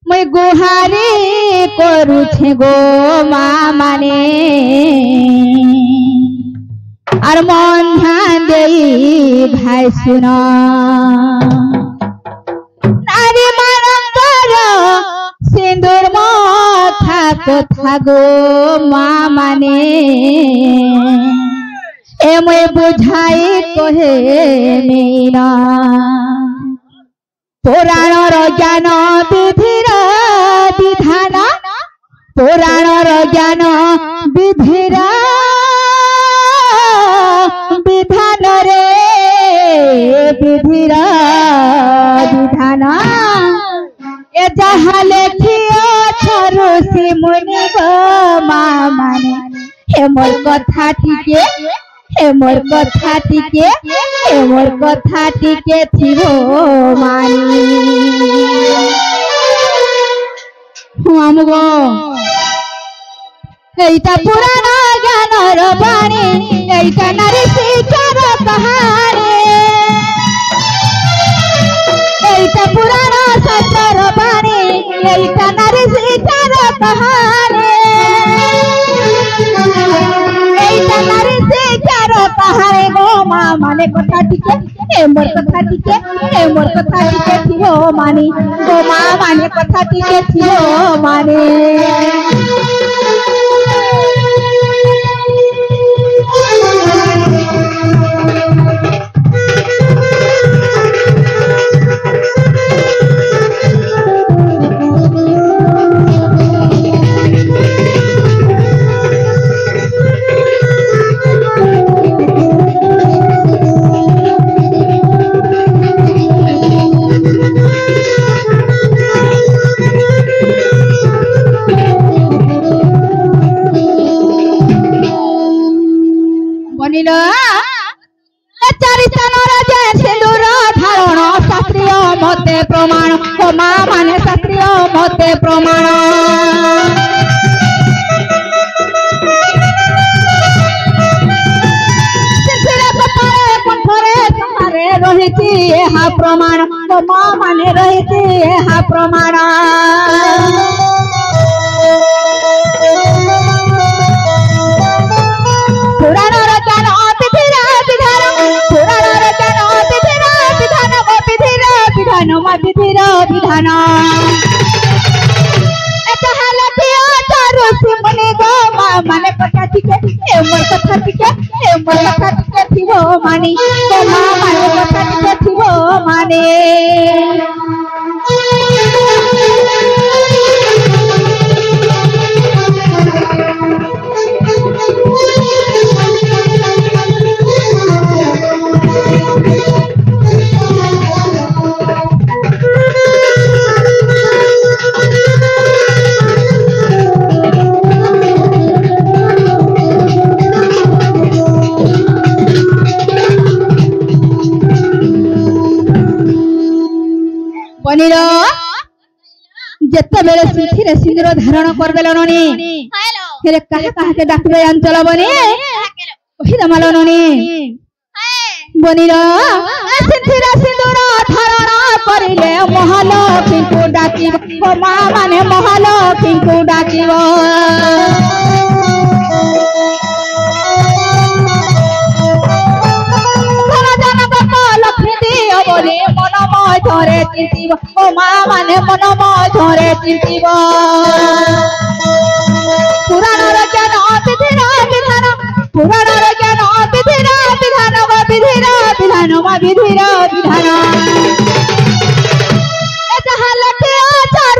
मुई गुहारी करुछे गो माँ माने और मन ध्यान देई भाई सुना नारी मानंतर सिंदूर माथा कथा गो माँ माने ए मुई बुझाई कहे मीना पुराणर ज्ञान विधिर विधान पुराणर ज्ञान विधिर विधान रे विधिर विधान ए जहाँ लेखियो ऋषि मुनि गो माँ माने हे मोर कथा टिके हे मोर कथा टिके हे मोर कथा टिके थिबो मानी हमगो एटा पुराण ज्ञानर बाणी एटा नारी शिक्षार कहानी एटा पुराण शास्त्र बाणी एटा नारी शिक्षार कहानी एटा नारी शिक्षार कहानी गो माँ माने कथा टिके ए मोर कथा टिके ए मोर कथा टिके थिबो मानी गो माँ माने कथा टिके थिबो मानी मते प्रमाण माँ माने शास्त्रीय मते प्रमाण रही प्रमाण माँ माने रही प्रमाण विधिर विधान मुनि गो माँ माने कथा टिके ए मोर कथा टिके ए मोर कथा टिके थिबो मानी गो माँ माने कथा टिके थिबो माने जिते बेले सिंथी सिंदूर धारण करबेल ननी हेले कहा कहा के डाकबे अंचल बनी ओहि दमल ननी बनी सिंथी सिंदूर धारण करिले महल किंकु डाकिब माँ माने महल किंकु डाकिब मनमय धरे चिंतिब ओ माँ माने मनमय धरे चिंतिब पुराणर ज्ञान विधिर विधान पुराणर ज्ञान विधिर विधान विधिर विधान विधिर विधान जहाँ लखे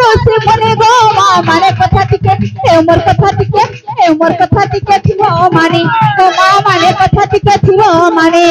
ऋषि मुनि गो माँ माने कथा टिके ए मोर कथा टिके ए मोर कथा टिके थिबो मानी गो माँ माने कथा टिके थिबो मानी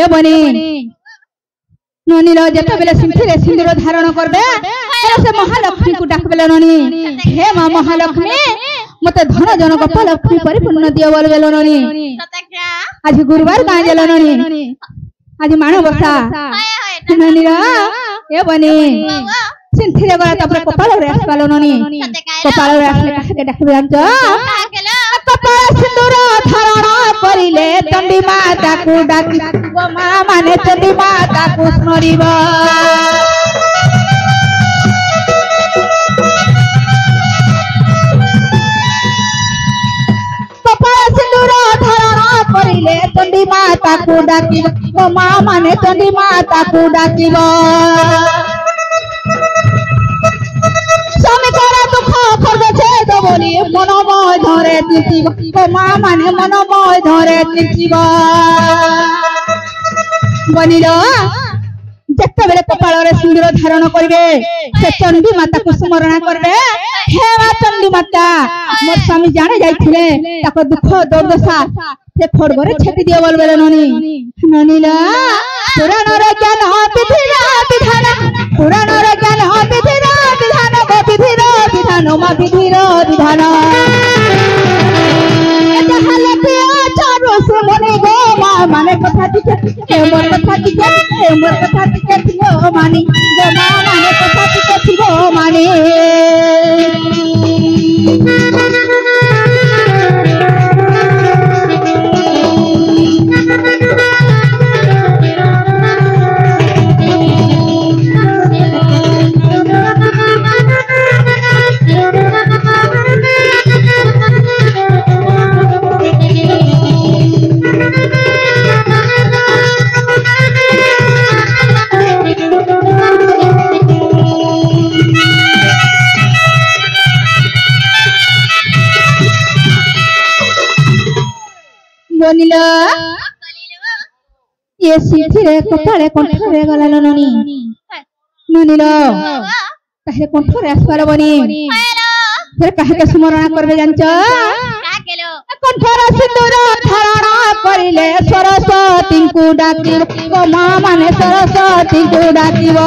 ए बनी ननीर जेतेबेले सिंथिरे सिंदूर धारण करबे से महालक्ष्मी को डाकबेले ननी हे मां महालक्ष्मी मते धन जनक लक्ष्मी परिपूर्ण दियो बोलबेलो ननी आज गुरुवार गाय गेलो ननी आज माणबसा ननीर ए बनी सिंथिरे गला तपर कपाल रे आसबालो ननी कपाल रे आसले काहे डाकबे जानजो कपाल सिंदूर धारण करिले चंडी माता को डाकिबो मा माने चंडी माता को स्मरिबो कपाल सिंदूर धारण करिले चंडी माता को डाकिबो मा माने चंडी माता को डाकिबो स्वामी करा दुख खर्ग छेद बोली मनमय धरे तीर्थिब मां माने मनमय धरे तीर्थिब बनिल जेतेबेले कपाल रे सिंदूर धारण करिवे से चंडी माता को स्मरण करबे हे मा चंडी माता मोर स्वामी जाने जाइथिले ताको दुख दुर्दशा से खड़गरे छेति दियो बोलबेले ननी ननीला पुराण रे ज्ञान विधिरा विधान पुराण रे ज्ञान विधिरा विधान गो विधिरा विधान मा विधिरा विधान जहाले पिया चारो से मने गो मा माने कथा टिके मोर कथा टिके मोर कथा टिके थियो मानी गो मा माने कथा टिके थियो मानी बनिल ये सिंथिरे कपाले कंठरे गला ननी ननील ताहे कंठरे आसबार बनी फिर काहे के स्मरण करबे जानचो कंठर सिंदूर धारण करिले सरस्वती को डाकिबो मां माने सरस्वती को डाकिबो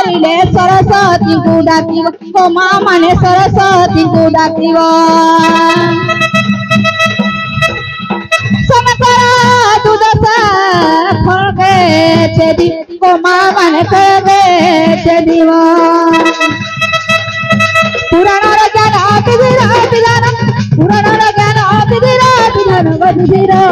सरस्वती को डाकिबो मां माने सरस्वती को डाकिबो समकरा दुदसा खगे छेदी को मां माने खगे छेदीबो पुराण रे ज्ञान विधिरा विधान पुराण रे ज्ञान विधिरा विधान विधिरा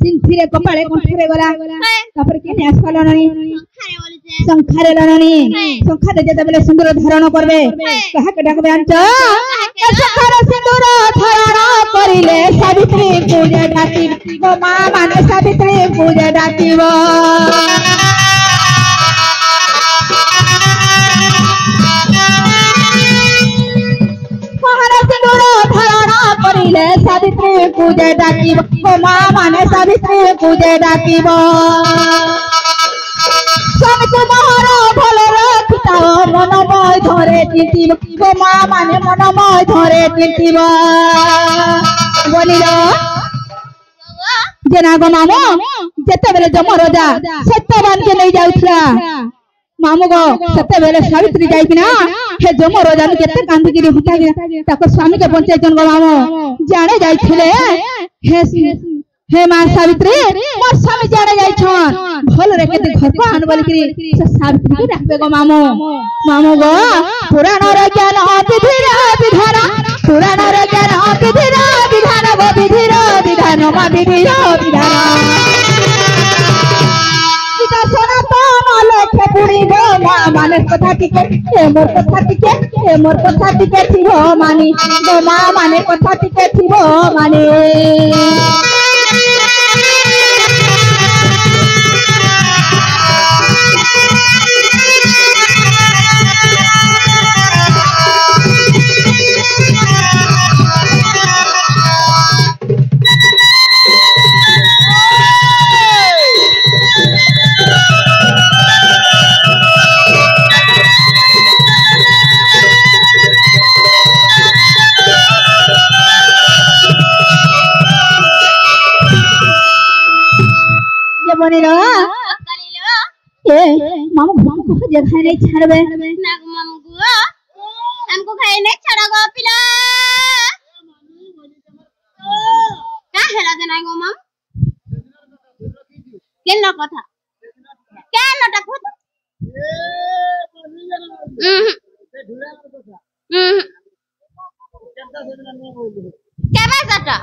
सिंथिरे कपाले कंठरे गला तापर के आसपाला ननी संखारे लननी संखारे जेतेबेले सिंदूर धारण करबे कहा के डाकबे आंचो संखारे सिंदूर धारण करिले सावित्री पूजा डाकिबो मां माने सावित्री पूजा डाकिबो सावित्री पूजा डाकिबो मां माने सावित्री पूजा डाकिबो स्वामी को मोहर भल रखिताओ मनमय धरे तीर्थिबो मां माने मनमय धरे तीर्थिबो बनिलो जेना गो मामो जेतेबेले जमराजा सत्यवान के नहीं जाउथला मामो गो सत्यबेले सावित्री जाई किना हे जमराजा केते कांदी गिरी हुता ताको स्वामी के पंचायत जन गो मामो जाने जाइथिले हे हे मां सावित्री मोर स्वामी जाने जाइछन भल रे केते घर को आन बोल करी से सावित्री के डाकबे गो मामू मामू गो पुराण रे ज्ञान विधिर विधान पुराण रे ज्ञान विधिर विधान गो विधिर विधान मा विधिर विधान इता सोना तो लेखे पुड़ी गो माने कथा टिके ए मोर कथा टिके थिबो मानी गो मा माने कथा टिके थिबो मानी बनेरो ए मामू को जगह नहीं छड़बे ना मामू को हमको खाए नहीं छड़ागो पिला का हेला देना गो माम केन कथा केन टकु केबे जाटा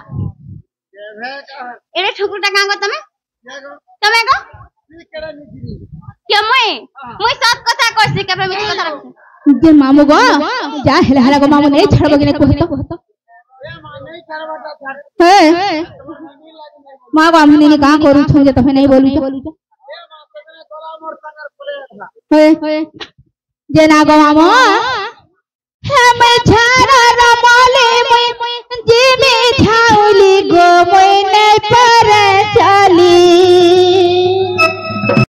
एरे ठुकुटा कांगो तमे तमे को के मुई सब कथा कहसी केबे मिछ कथा रख जे मामू गो जा हेला हेला गो मामू नहीं छड़बो कि कहत ए मां नहीं छड़बा हे मां गो हमनी ने का करू छ जे तमे नहीं बोलू ए मां तने तोला मोर संगर बोले हे जे ना गो मामू हे मैं छाड़ा रमाले मैं जे में